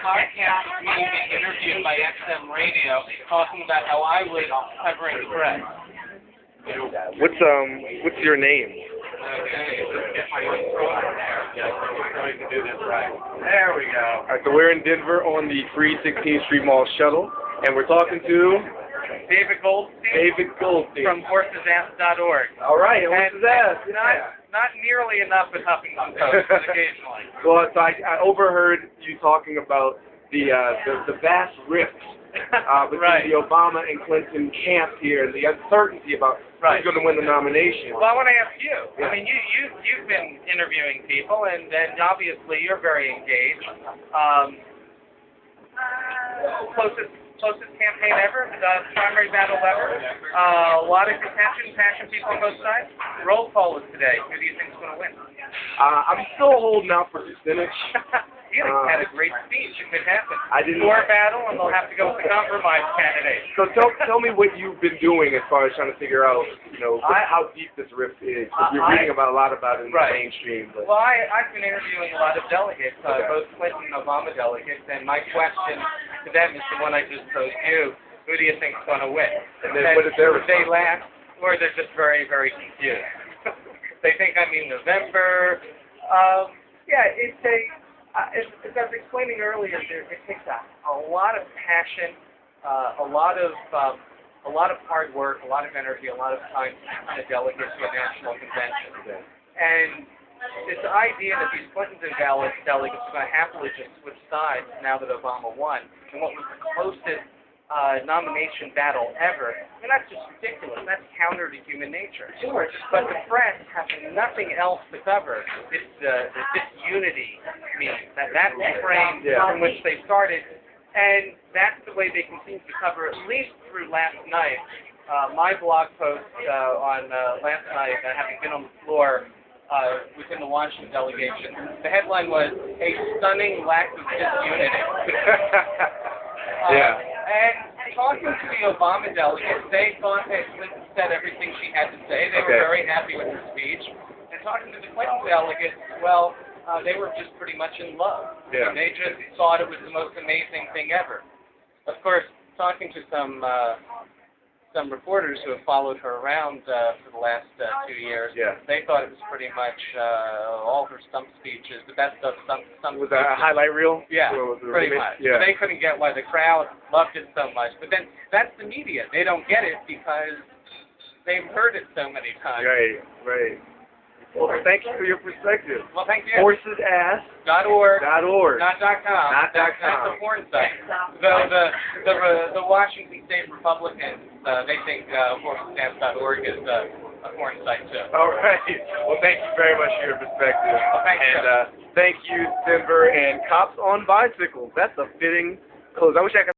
podcast of me being interviewed by XM Radio talking about how I was covering the press. What's your name? Okay, let's get my controller there. Yes, I'm trying to do this right. There we go. All right, so we're in Denver on the free 16th Street Mall shuttle, and we're talking to David Goldstein. David Goldstein. From horsesass.org. All right, horsesass. Not nearly enough at Huffington Post, but occasionally. Well, so I overheard you talking about the vast rifts between right. the Obama and Clinton camps here, and the uncertainty about who's going to win the nomination. Well, I want to ask you. Yeah. I mean, you've been interviewing people, and obviously you're very engaged. Closest campaign ever, primary battle ever. A lot of contention, passion, people on both sides. Roll call is today. Who do you think's going to win? I'm still holding out for Senate. You had a great speech. It could happen. I didn't. War battle, and they'll have to go with the compromise candidate. So tell me what you've been doing as far as trying to figure out, how deep this rift is. Because you're reading a lot about it in the mainstream. But. Well, I've been interviewing a lot of delegates, both Clinton and Obama delegates, and my question to them is the one I just posed you. Who do you think's going to win? And then what is their response? They laugh, or they're just very, very confused. They think I mean November. As I was explaining earlier, it takes a lot of passion, a lot of hard work, a lot of energy, a lot of time to delegate to a national convention. And this idea that these Clinton delegates are going to happily just switch sides now that Obama won, and what was the closest nomination battle ever, and that's just ridiculous. That's counter to human nature. Sure. But the press has nothing else to cover. It's the disunity meme. That's the frame from which they started, and that's the way they continue to cover, at least through last night. My blog post on last night, having been on the floor within the Washington delegation, the headline was, "A Stunning Lack of Disunity." And talking to the Obama delegates, they thought that Clinton said everything she had to say. They were very happy with her speech. And talking to the Clinton delegates, well, they were just pretty much in love. Yeah. They just thought it was the most amazing thing ever. Of course, talking to some reporters who have followed her around for the last 2 years, they thought it was pretty much all her stump speeches, the best of stump Was speeches. that a highlight reel? Yeah, pretty much. Yeah. They couldn't get why the crowd loved it so much. But then that's the media. They don't get it because they've heard it so many times. Right. Well, thank you for your perspective. Well, thank you. Horsesass.org. Not .com. That's the porn site. The Washington State Republicans, they think horsesass.org is a porn site too. All right. Well, thank you very much for your perspective. Well, thank you. And thank you, Denver, and Cops on Bicycles. That's a fitting close. I wish I could.